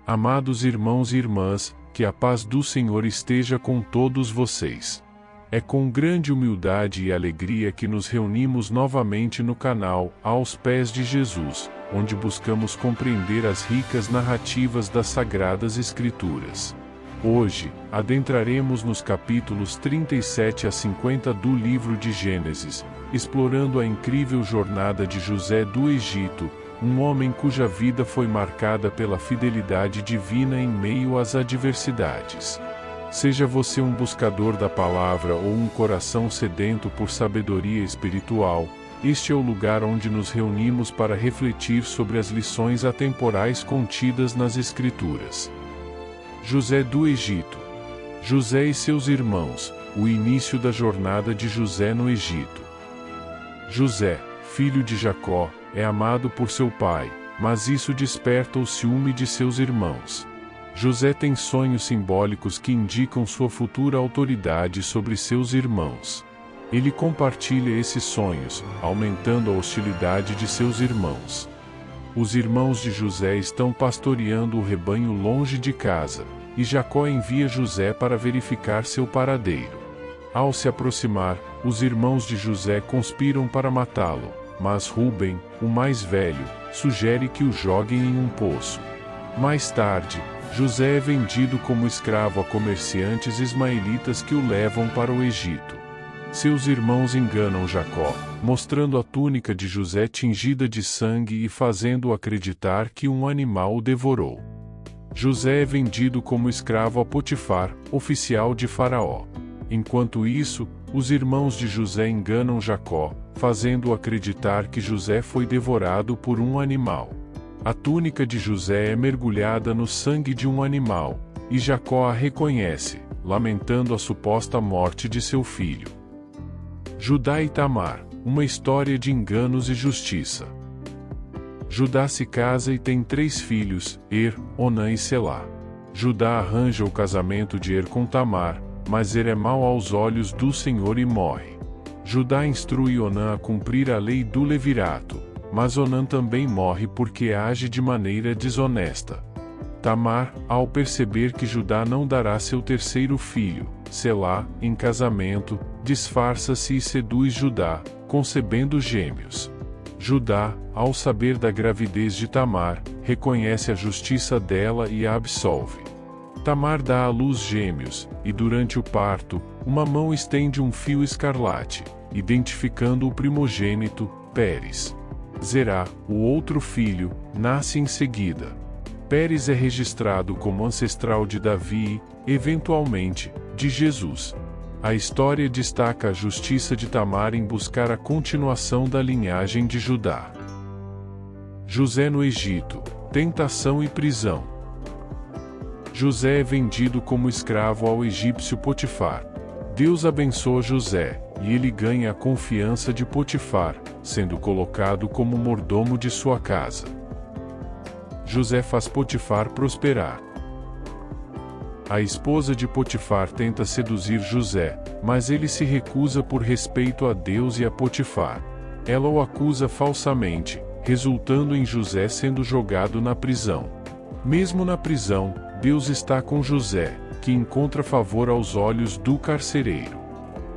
Amados irmãos e irmãs, que a paz do Senhor esteja com todos vocês. É com grande humildade e alegria que nos reunimos novamente no canal Aos Pés de Jesus, onde buscamos compreender as ricas narrativas das Sagradas Escrituras. Hoje, adentraremos nos capítulos 37 a 50 do livro de Gênesis, explorando a incrível jornada de José do Egito, um homem cuja vida foi marcada pela fidelidade divina em meio às adversidades. Seja você um buscador da palavra ou um coração sedento por sabedoria espiritual, este é o lugar onde nos reunimos para refletir sobre as lições atemporais contidas nas Escrituras. José do Egito. José e seus irmãos, o início da jornada de José no Egito. José, filho de Jacó, é amado por seu pai, mas isso desperta o ciúme de seus irmãos. José tem sonhos simbólicos que indicam sua futura autoridade sobre seus irmãos. Ele compartilha esses sonhos, aumentando a hostilidade de seus irmãos. Os irmãos de José estão pastoreando o rebanho longe de casa, e Jacó envia José para verificar seu paradeiro. Ao se aproximar, os irmãos de José conspiram para matá-lo, mas Rúben, o mais velho, sugere que o joguem em um poço. Mais tarde, José é vendido como escravo a comerciantes ismaelitas que o levam para o Egito. Seus irmãos enganam Jacó, mostrando a túnica de José tingida de sangue e fazendo-o acreditar que um animal o devorou. José é vendido como escravo a Potifar, oficial de Faraó. Enquanto isso, os irmãos de José enganam Jacó, fazendo-o acreditar que José foi devorado por um animal. A túnica de José é mergulhada no sangue de um animal, e Jacó a reconhece, lamentando a suposta morte de seu filho. Judá e Tamar, uma história de enganos e justiça. Judá se casa e tem 3 filhos, Onã e Selá. Judá arranja o casamento de com Tamar, mas é mau aos olhos do Senhor e morre. Judá instrui Onã a cumprir a lei do levirato, mas Onã também morre porque age de maneira desonesta. Tamar, ao perceber que Judá não dará seu terceiro filho, Selá, em casamento, disfarça-se e seduz Judá, concebendo gêmeos. Judá, ao saber da gravidez de Tamar, reconhece a justiça dela e a absolve. Tamar dá à luz gêmeos, e durante o parto, uma mão estende um fio escarlate, identificando o primogênito, Pérez. Zerá, o outro filho, nasce em seguida. Pérez é registrado como ancestral de Davi e, eventualmente, de Jesus. A história destaca a justiça de Tamar em buscar a continuação da linhagem de Judá. José no Egito, tentação e prisão. José é vendido como escravo ao egípcio Potifar. Deus abençoa José, e ele ganha a confiança de Potifar, sendo colocado como mordomo de sua casa. José faz Potifar prosperar. A esposa de Potifar tenta seduzir José, mas ele se recusa por respeito a Deus e a Potifar. Ela o acusa falsamente, resultando em José sendo jogado na prisão. Mesmo na prisão, Deus está com José, que encontra favor aos olhos do carcereiro.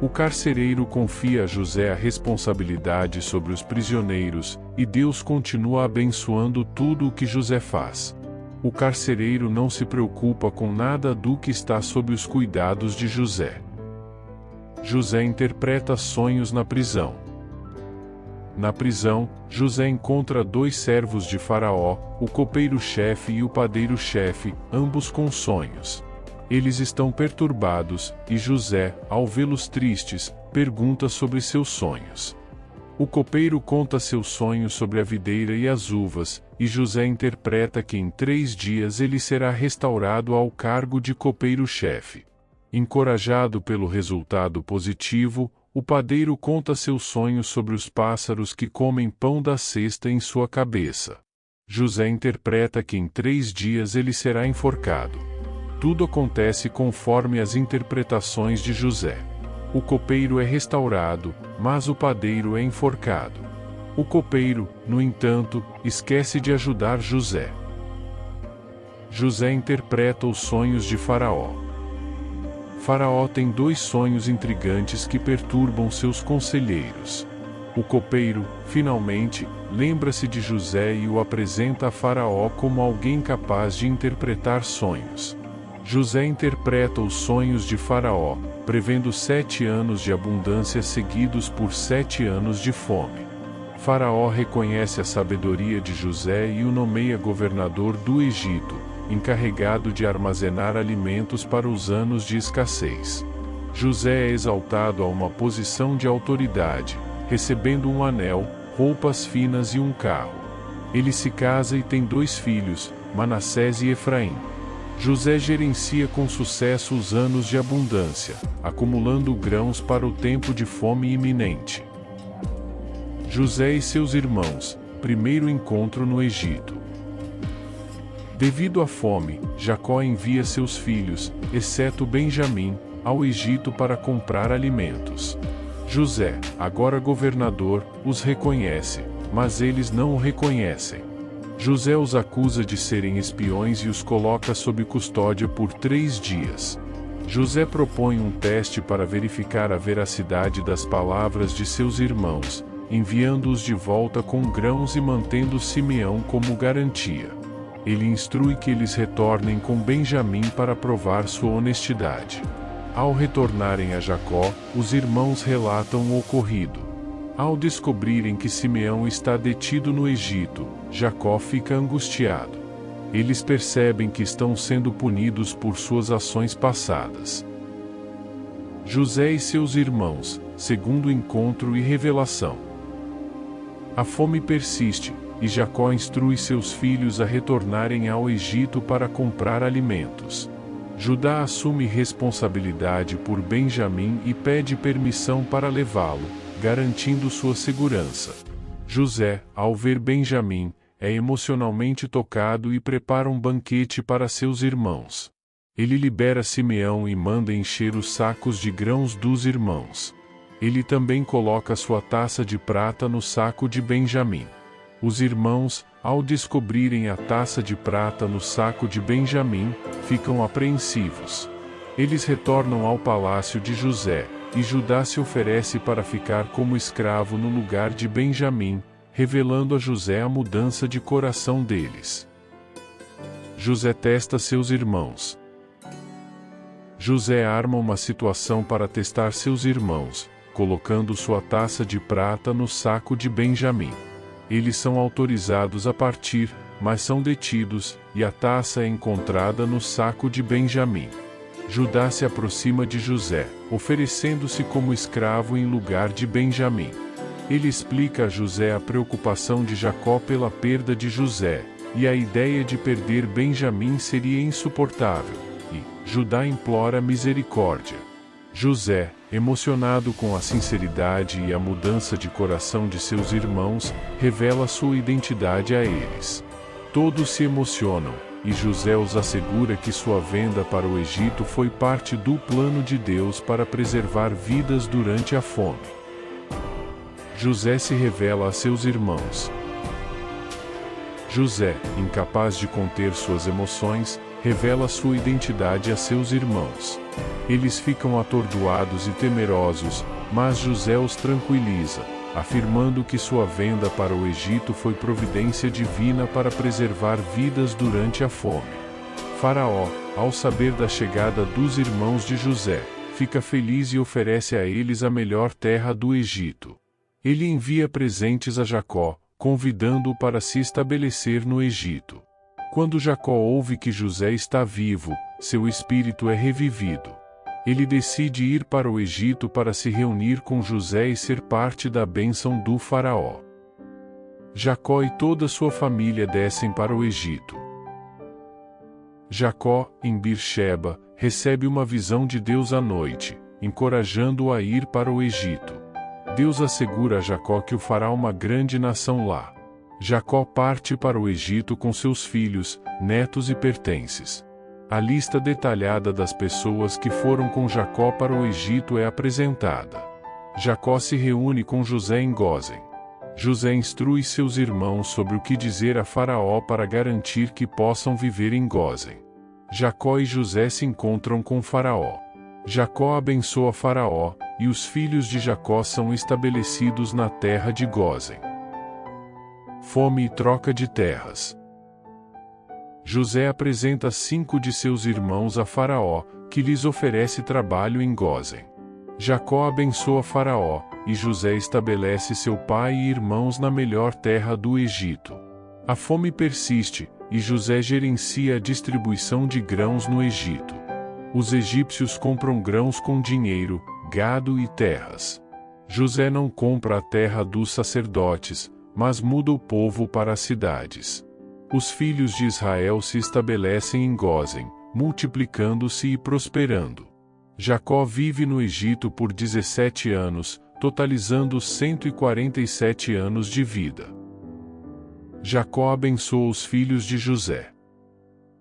O carcereiro confia a José a responsabilidade sobre os prisioneiros, e Deus continua abençoando tudo o que José faz. O carcereiro não se preocupa com nada do que está sob os cuidados de José. José interpreta sonhos na prisão. Na prisão, José encontra 2 servos de Faraó, o copeiro-chefe e o padeiro-chefe, ambos com sonhos. Eles estão perturbados, e José, ao vê-los tristes, pergunta sobre seus sonhos. O copeiro conta seus sonhos sobre a videira e as uvas, e José interpreta que em 3 dias ele será restaurado ao cargo de copeiro-chefe. Encorajado pelo resultado positivo, o padeiro conta seus sonhos sobre os pássaros que comem pão da cesta em sua cabeça. José interpreta que em 3 dias ele será enforcado. Tudo acontece conforme as interpretações de José. O copeiro é restaurado, mas o padeiro é enforcado. O copeiro, no entanto, esquece de ajudar José. José interpreta os sonhos de Faraó. Faraó tem dois sonhos intrigantes que perturbam seus conselheiros. O copeiro, finalmente, lembra-se de José e o apresenta a Faraó como alguém capaz de interpretar sonhos. José interpreta os sonhos de Faraó, prevendo 7 anos de abundância seguidos por 7 anos de fome. Faraó reconhece a sabedoria de José e o nomeia governador do Egito, encarregado de armazenar alimentos para os anos de escassez. José é exaltado a uma posição de autoridade, recebendo um anel, roupas finas e um carro. Ele se casa e tem 2 filhos, Manassés e Efraim. José gerencia com sucesso os anos de abundância, acumulando grãos para o tempo de fome iminente. José e seus irmãos, primeiro encontro no Egito. Devido à fome, Jacó envia seus filhos, exceto Benjamim, ao Egito para comprar alimentos. José, agora governador, os reconhece, mas eles não o reconhecem. José os acusa de serem espiões e os coloca sob custódia por 3 dias. José propõe um teste para verificar a veracidade das palavras de seus irmãos, enviando-os de volta com grãos e mantendo Simeão como garantia. Ele instrui que eles retornem com Benjamim para provar sua honestidade. Ao retornarem a Jacó, os irmãos relatam o ocorrido. Ao descobrirem que Simeão está detido no Egito, Jacó fica angustiado. Eles percebem que estão sendo punidos por suas ações passadas. José e seus irmãos, segundo encontro e revelação. A fome persiste, e Jacó instrui seus filhos a retornarem ao Egito para comprar alimentos. Judá assume responsabilidade por Benjamim e pede permissão para levá-lo, garantindo sua segurança. José, ao ver Benjamim, é emocionalmente tocado e prepara um banquete para seus irmãos. Ele libera Simeão e manda encher os sacos de grãos dos irmãos. Ele também coloca sua taça de prata no saco de Benjamim. Os irmãos, ao descobrirem a taça de prata no saco de Benjamim, ficam apreensivos. Eles retornam ao palácio de José, e Judá se oferece para ficar como escravo no lugar de Benjamim, revelando a José a mudança de coração deles. José testa seus irmãos. José arma uma situação para testar seus irmãos, colocando sua taça de prata no saco de Benjamim. Eles são autorizados a partir, mas são detidos, e a taça é encontrada no saco de Benjamim. Judá se aproxima de José, oferecendo-se como escravo em lugar de Benjamim. Ele explica a José a preocupação de Jacó pela perda de José, e a ideia de perder Benjamim seria insuportável, e Judá implora misericórdia. José, emocionado com a sinceridade e a mudança de coração de seus irmãos, revela sua identidade a eles. Todos se emocionam, e José os assegura que sua venda para o Egito foi parte do plano de Deus para preservar vidas durante a fome. José se revela a seus irmãos. José, incapaz de conter suas emoções, revela sua identidade a seus irmãos. Eles ficam atordoados e temerosos, mas José os tranquiliza, afirmando que sua venda para o Egito foi providência divina para preservar vidas durante a fome. Faraó, ao saber da chegada dos irmãos de José, fica feliz e oferece a eles a melhor terra do Egito. Ele envia presentes a Jacó, convidando-o para se estabelecer no Egito. Quando Jacó ouve que José está vivo, seu espírito é revivido. Ele decide ir para o Egito para se reunir com José e ser parte da bênção do Faraó. Jacó e toda sua família descem para o Egito. Jacó, em Beer-sheba, recebe uma visão de Deus à noite, encorajando-o a ir para o Egito. Deus assegura a Jacó que o fará uma grande nação lá. Jacó parte para o Egito com seus filhos, netos e pertences. A lista detalhada das pessoas que foram com Jacó para o Egito é apresentada. Jacó se reúne com José em Gósen. José instrui seus irmãos sobre o que dizer a Faraó para garantir que possam viver em Gósen. Jacó e José se encontram com Faraó. Jacó abençoa Faraó, e os filhos de Jacó são estabelecidos na terra de Gósen. Fome e troca de terras. José apresenta 5 de seus irmãos a Faraó, que lhes oferece trabalho em Gósen. Jacó abençoa Faraó, e José estabelece seu pai e irmãos na melhor terra do Egito. A fome persiste, e José gerencia a distribuição de grãos no Egito. Os egípcios compram grãos com dinheiro, gado e terras. José não compra a terra dos sacerdotes, mas muda o povo para as cidades. Os filhos de Israel se estabelecem em Gósen, multiplicando-se e prosperando. Jacó vive no Egito por 17 anos, totalizando 147 anos de vida. Jacó abençoa os filhos de José.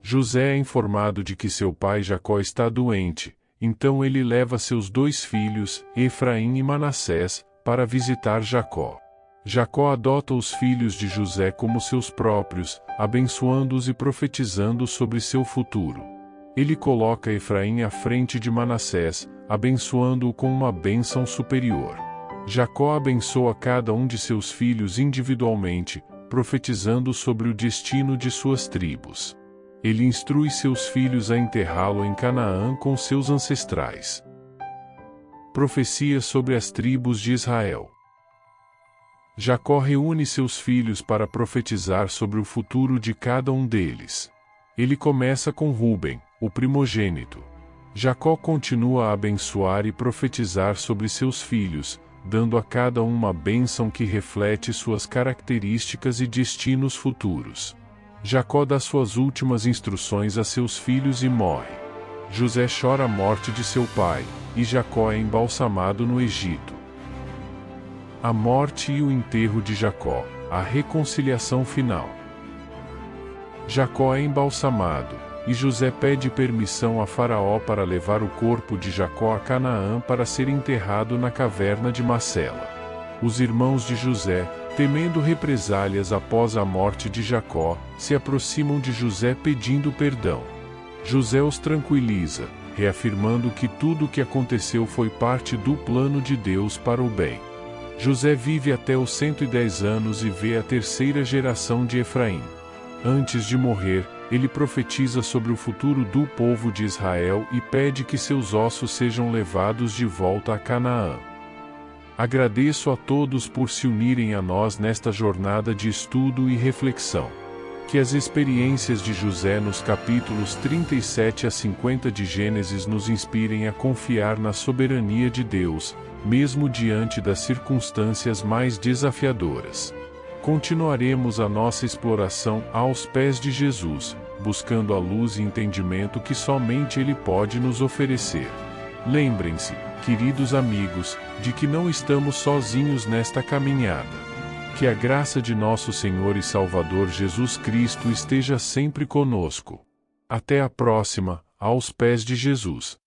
José é informado de que seu pai Jacó está doente, então ele leva seus 2 filhos, Efraim e Manassés, para visitar Jacó. Jacó adota os filhos de José como seus próprios, abençoando-os e profetizando sobre seu futuro. Ele coloca Efraim à frente de Manassés, abençoando-o com uma bênção superior. Jacó abençoa cada um de seus filhos individualmente, profetizando sobre o destino de suas tribos. Ele instrui seus filhos a enterrá-lo em Canaã com seus ancestrais. Profecia sobre as tribos de Israel. Jacó reúne seus filhos para profetizar sobre o futuro de cada um deles. Ele começa com Ruben, o primogênito. Jacó continua a abençoar e profetizar sobre seus filhos, dando a cada um uma bênção que reflete suas características e destinos futuros. Jacó dá suas últimas instruções a seus filhos e morre. José chora a morte de seu pai, e Jacó é embalsamado no Egito. A morte e o enterro de Jacó, a reconciliação final. Jacó é embalsamado, e José pede permissão a Faraó para levar o corpo de Jacó a Canaã para ser enterrado na caverna de Macela. Os irmãos de José, temendo represálias após a morte de Jacó, se aproximam de José pedindo perdão. José os tranquiliza, reafirmando que tudo o que aconteceu foi parte do plano de Deus para o bem. José vive até os 110 anos e vê a 3ª geração de Efraim. Antes de morrer, ele profetiza sobre o futuro do povo de Israel e pede que seus ossos sejam levados de volta a Canaã. Agradeço a todos por se unirem a nós nesta jornada de estudo e reflexão. Que as experiências de José nos capítulos 37 a 50 de Gênesis nos inspirem a confiar na soberania de Deus, mesmo diante das circunstâncias mais desafiadoras. Continuaremos a nossa exploração aos pés de Jesus, buscando a luz e entendimento que somente Ele pode nos oferecer. Lembrem-se, queridos amigos, de que não estamos sozinhos nesta caminhada. Que a graça de nosso Senhor e Salvador Jesus Cristo esteja sempre conosco. Até a próxima, aos pés de Jesus.